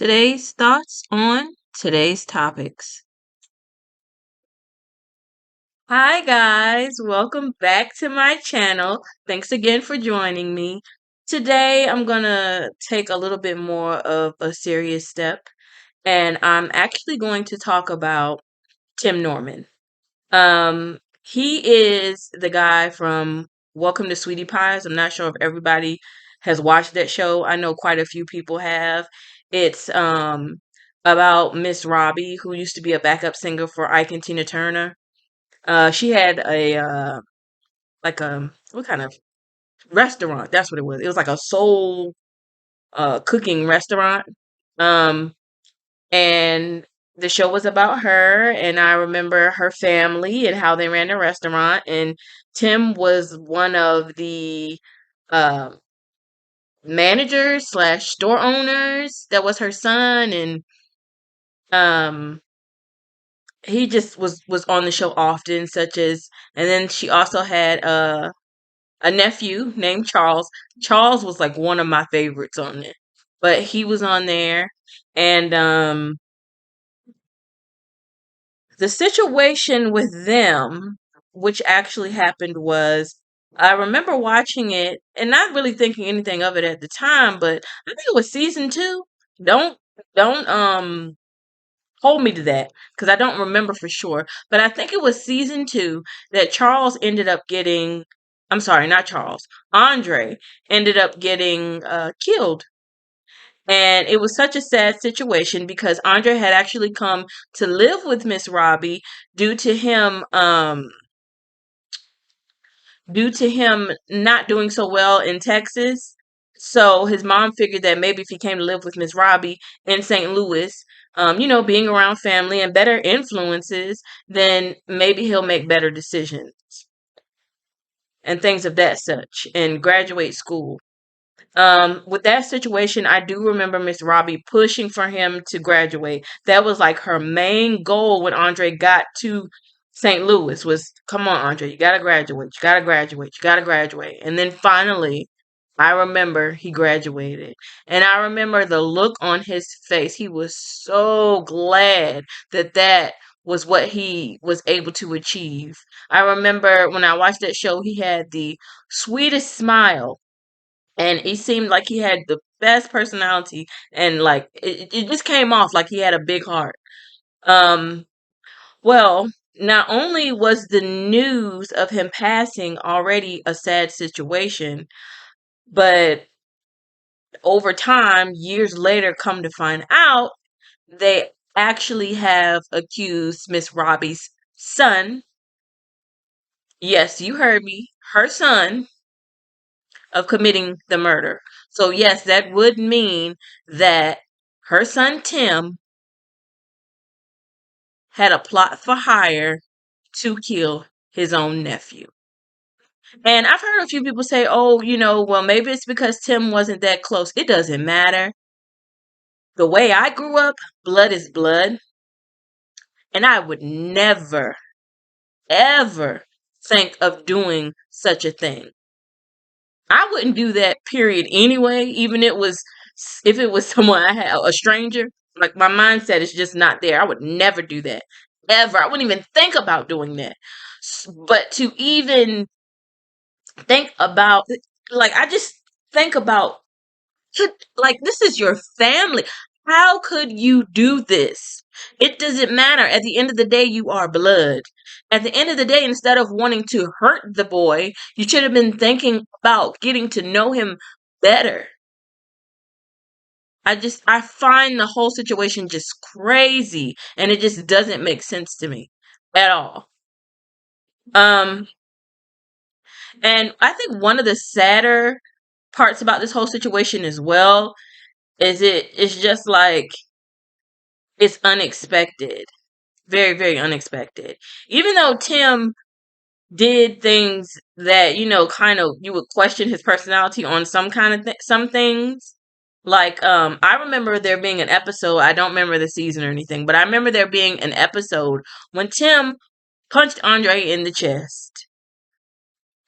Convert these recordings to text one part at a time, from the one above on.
Today's thoughts on today's topics. Hi guys, welcome back to my channel. Thanks again for joining me. Today I'm gonna take a little bit more of a serious step and I'm actually going to talk about Tim Norman. He is the guy from Welcome to Sweetie Pies. I'm not sure if everybody has watched that show. I know quite a few people have. It's about Miss Robbie, who used to be a backup singer for Ike and Tina Turner. She had a like a what kind of restaurant? That's what it was. It was like a soul cooking restaurant. Um and the show was about her, and I remember her family and how they ran the restaurant, and Tim was one of the um managers slash store owners. That was her son, and um he just was on the show often, such as, and then she also had a nephew named Charles. Charles was like one of my favorites on it, but he was on there. And the situation with them, which actually happened, was I remember watching it and not really thinking anything of it at the time, but I think it was season two. Don't don't hold me to that because I don't remember for sure. But I think it was season two that Charles ended up getting. I'm sorry, not Charles. Andre ended up getting killed. And it was such a sad situation because Andre had actually come to live with Miss Robbie due to him due to him not doing so well in Texas. So his mom figured that maybe if he came to live with Miss Robbie in St. Louis, being around family and better influences, then maybe he'll make better decisions and things of that such and graduate school. With that situation, I do remember Miss Robbie pushing for him to graduate. That was like her main goal when Andre got to St. Louis was, come on, Andre, you gotta graduate, you gotta graduate, you gotta graduate. And then finally, I remember he graduated. And I remember the look on his face. He was so glad that that was what he was able to achieve. I remember when I watched that show, he had the sweetest smile, and he seemed like he had the best personality, and like it just came off like he had a big heart. um well, not only was the news of him passing already a sad situation, but over time, years later, come to find out, they actually have accused Miss Robbie's son, yes, you heard me, her son, of committing the murder. So yes, that would mean that her son Tim had a plot for hire to kill his own nephew. And I've heard a few people say, oh, well, maybe it's because Tim wasn't that close. It doesn't matter. The way I grew up, blood is blood. And I would never, ever think of doing such a thing. I wouldn't do that, period, anyway, even if it was someone I had, a stranger. Like, my mindset is just not there. I would never do that. Ever. I wouldn't even think about doing that. But to even think about, like, I just think about, like, this is your family. How could you do this? It doesn't matter. At the end of the day, you are blood. At the end of the day, instead of wanting to hurt the boy, you should have been thinking about getting to know him better. I find the whole situation just crazy, and it just doesn't make sense to me at all. Um, and I think one of the sadder parts about this whole situation as well is it's just like it's unexpected. Very, very unexpected. Even though Tim did things that, kind of you would question his personality on some kind of some things. Like, I remember there being an episode, I don't remember the season or anything, but I remember there being an episode when Tim punched Andre in the chest.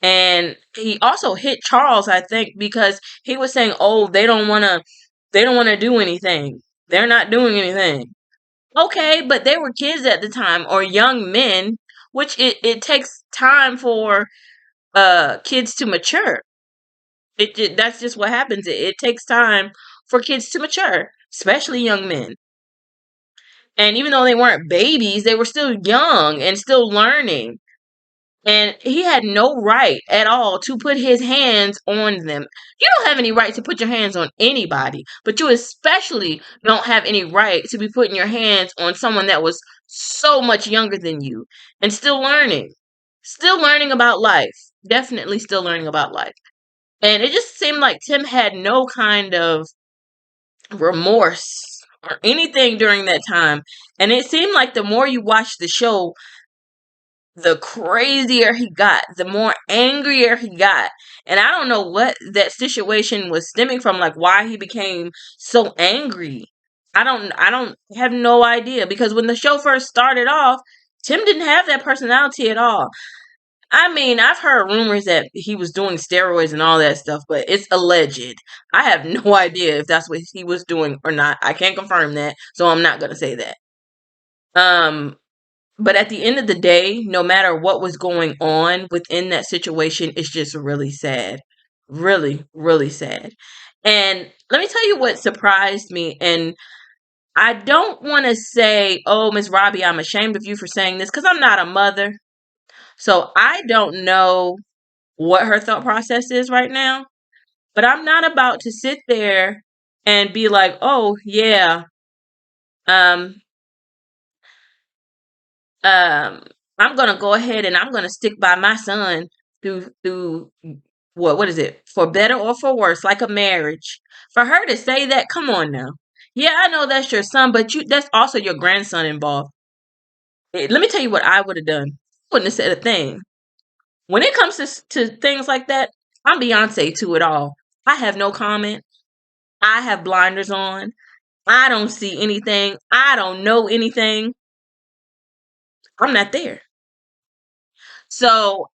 And he also hit Charles, I think, because he was saying, "Oh, they don't want to do anything." They're not doing anything. Okay, but they were kids at the time or young men, which it takes time for kids to mature. That's just what happens. It takes time for kids to mature, especially young men. And even though they weren't babies, they were still young and still learning. And he had no right at all to put his hands on them. You don't have any right to put your hands on anybody, but you especially don't have any right to be putting your hands on someone that was so much younger than you and still learning. Still learning about life. Definitely still learning about life. And it just seemed like Tim had no kind of remorse or anything during that time. And it seemed like the more you watched the show, the crazier he got, the more angrier he got. And I don't know what that situation was stemming from, like why he became so angry. I don't have no idea because when the show first started off, Tim didn't have that personality at all. I mean, I've heard rumors that he was doing steroids and all that stuff, but it's alleged. I have no idea if that's what he was doing or not. I can't confirm that, so I'm not going to say that. Um but at the end of the day, no matter what was going on within that situation, it's just really sad. Really, really sad. And let me tell you what surprised me. And I don't want to say, oh, Miss Robbie, I'm ashamed of you for saying this because I'm not a mother. So I don't know what her thought process is right now. But I'm not about to sit there and be like, oh, yeah, um, um I'm gonna go ahead and I'm gonna stick by my son through what is it, for better or for worse, like a marriage. For her to say that, come on now. Yeah, I know that's your son, but that's also your grandson involved. Let me tell you what I would have done. Wouldn't have said a thing. When it comes to things like that, I'm Beyonce to it all. I have no comment. I have blinders on. I don't see anything. I don't know anything. I'm not there. So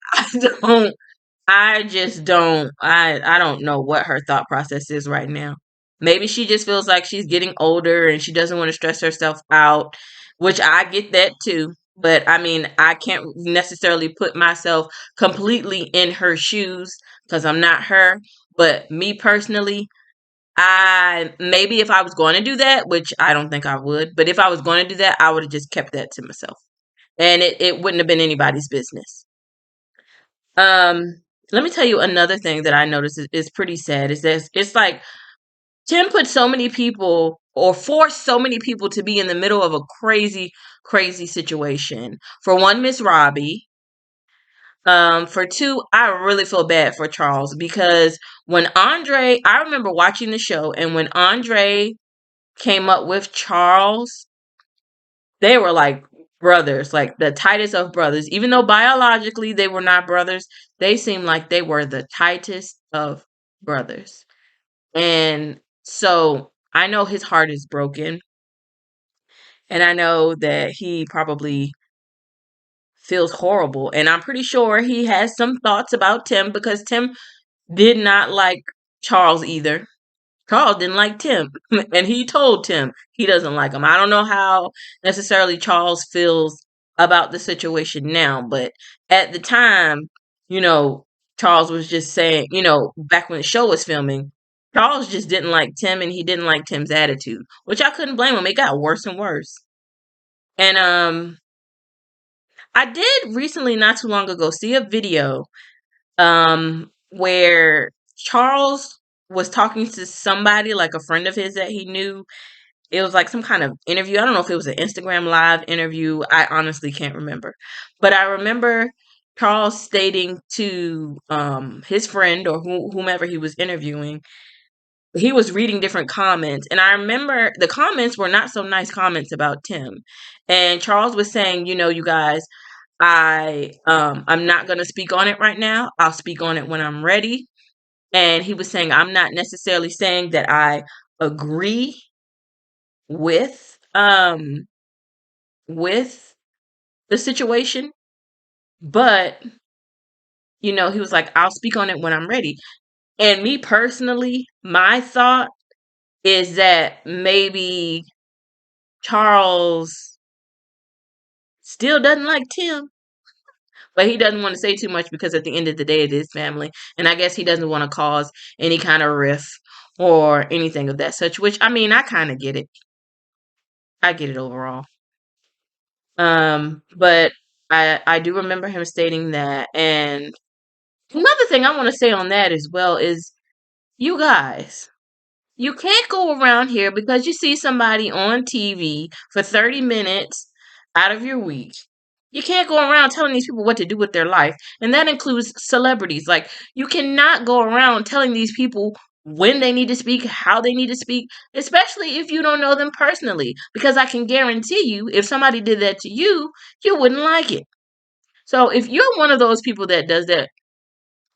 I just don't I don't know what her thought process is right now. Maybe she just feels like she's getting older and she doesn't want to stress herself out, which I get that too. But I mean, I can't necessarily put myself completely in her shoes because I'm not her. But me personally, I maybe if I was going to do that, which I don't think I would, but if I was going to do that, I would have just kept that to myself. And it wouldn't have been anybody's business. Um, Let me tell you another thing that I noticed is pretty sad. Is that it's like Tim put so many people or forced so many people to be in the middle of a crazy, crazy situation. For one, Miss Robbie. For two, I really feel bad for Charles because when Andre, I remember watching the show, and when Andre came up with Charles, they were like brothers, like the tightest of brothers. Even though biologically they were not brothers, they seemed like they were the tightest of brothers. And so I know his heart is broken. And I know that he probably feels horrible. And I'm pretty sure he has some thoughts about Tim because Tim did not like Charles either. Charles didn't like Tim, and he told Tim he doesn't like him. I don't know how necessarily Charles feels about the situation now, but at the time, you know, Charles was just saying, back when the show was filming, Charles just didn't like Tim and he didn't like Tim's attitude, which I couldn't blame him. It got worse and worse. And I did recently, not too long ago, see a video where Charles was talking to somebody, like a friend of his that he knew. It was like some kind of interview. I don't know if it was an Instagram live interview. I honestly can't remember. But I remember Charles stating to his friend or whomever he was interviewing, he was reading different comments. And I remember the comments were not so nice comments about Tim. And Charles was saying, you guys, I'm not going to speak on it right now. I'll speak on it when I'm ready. And he was saying, I'm not necessarily saying that I agree with with the situation, but he was like, I'll speak on it when I'm ready. And me personally, my thought is that maybe Charles still doesn't like Tim, but he doesn't want to say too much because at the end of the day, it is family. And I guess he doesn't want to cause any kind of rift or anything of that such, which I mean, I kind of get it. I get it overall. But I do remember him stating that. And another thing I want to say on that as well is you guys, you can't go around here because you see somebody on TV for 30 minutes out of your week. You can't go around telling these people what to do with their life. And that includes celebrities. Like, you cannot go around telling these people when they need to speak, how they need to speak, especially if you don't know them personally. Because I can guarantee you, if somebody did that to you, you wouldn't like it. So if you're one of those people that does that,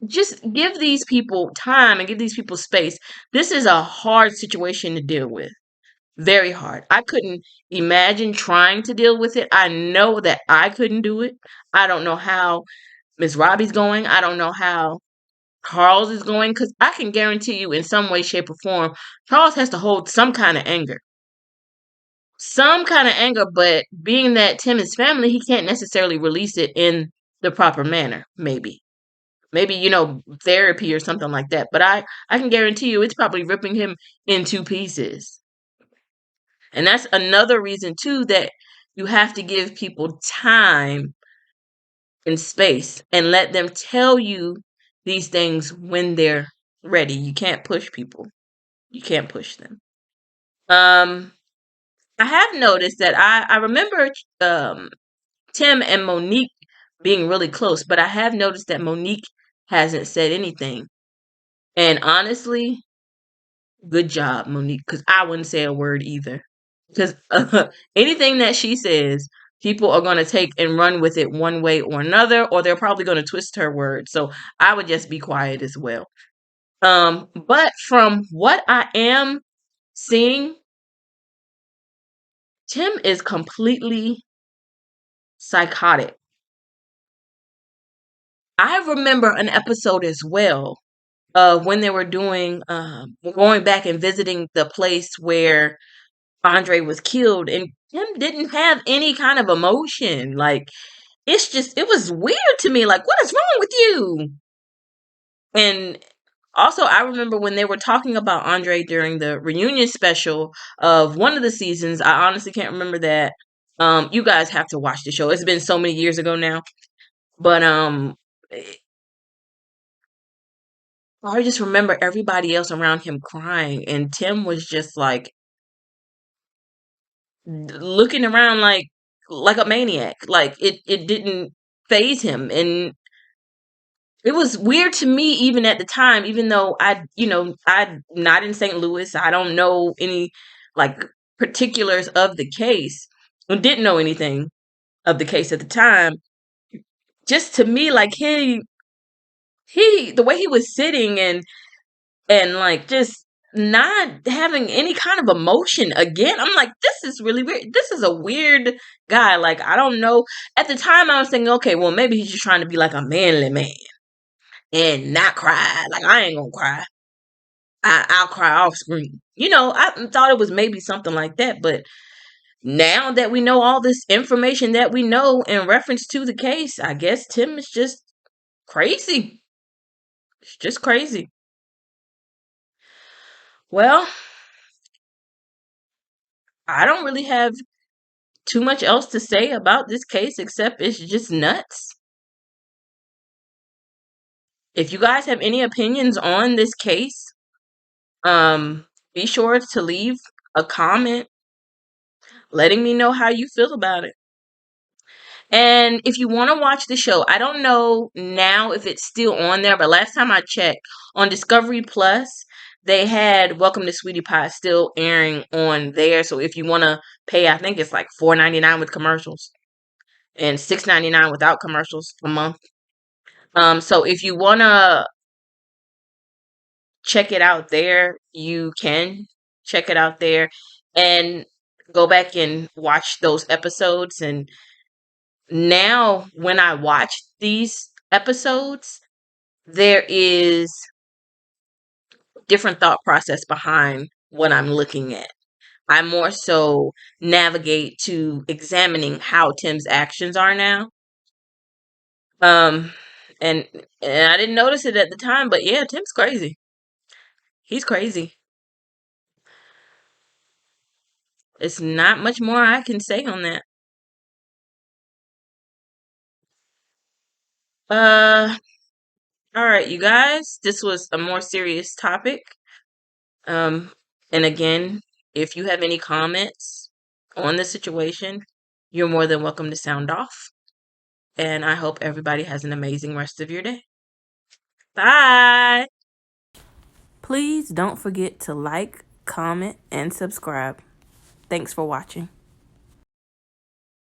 just give these people time and give these people space. This is a hard situation to deal with. Very hard. I couldn't imagine trying to deal with it. I know that I couldn't do it. I don't know how Miss Robbie's going. I don't know how Charles is going because I can guarantee you, in some way, shape, or form, Charles has to hold some kind of anger. Some kind of anger, but being that Tim is family, he can't necessarily release it in the proper manner, maybe. Maybe, therapy or something like that. But I can guarantee you it's probably ripping him in two pieces. And that's another reason too that you have to give people time and space and let them tell you these things when they're ready. You can't push people. You can't push them. Um I have noticed that I remember Tim and Monique being really close, but I have noticed that Monique hasn't said anything. And honestly, good job, Monique, because I wouldn't say a word either. Because anything that she says, people are going to take and run with it one way or another, or they're probably going to twist her words. So I would just be quiet as well. But from what I am seeing, Tim is completely psychotic. I remember an episode as well of when they were going back and visiting the place where Andre was killed, and Tim didn't have any kind of emotion. Like, it was weird to me. Like, what is wrong with you? And also, I remember when they were talking about Andre during the reunion special of one of the seasons. I honestly can't remember that. You guys have to watch the show. It's been so many years ago now. But I just remember everybody else around him crying, and Tim was just like looking around like a maniac. Like it didn't phase him, and it was weird to me even at the time, even though I'm not in St. Louis. I don't know any like particulars of the case. I didn't know anything of the case at the time. Just to me, like he the way he was sitting and like just not having any kind of emotion again. I'm like, this is really weird. This is a weird guy. Like, I don't know. At the time I was thinking, okay, well maybe he's just trying to be like a manly man and not cry. Like, I ain't gonna cry. I'll cry, I'll scream. I thought it was maybe something like that, but now that we know all this information that we know in reference to the case, I guess Tim is just crazy. It's just crazy. Well, I don't really have too much else to say about this case except it's just nuts. If you guys have any opinions on this case, um, be sure to leave a comment letting me know how you feel about it. And if you want to watch the show, I don't know now if it's still on there, but last time I checked on Discovery Plus, they had Welcome to Sweetie Pie still airing on there. So if you want to pay, I think it's like $4.99 with commercials and $6.99 without commercials a month. So if you want to check it out there, you can check it out there and go back and watch those episodes. And now when I watch these episodes, there is different thought process behind what I'm looking at. I more so navigate to examining how Tim's actions are now. Um, and I didn't notice it at the time, but yeah, Tim's crazy. He's crazy. It's not much more I can say on that. Uh, all right, you guys, this was a more serious topic. Um, and again, if you have any comments on the situation, you're more than welcome to sound off. And I hope everybody has an amazing rest of your day. Bye. Please don't forget to like, comment, and subscribe. Thanks for watching.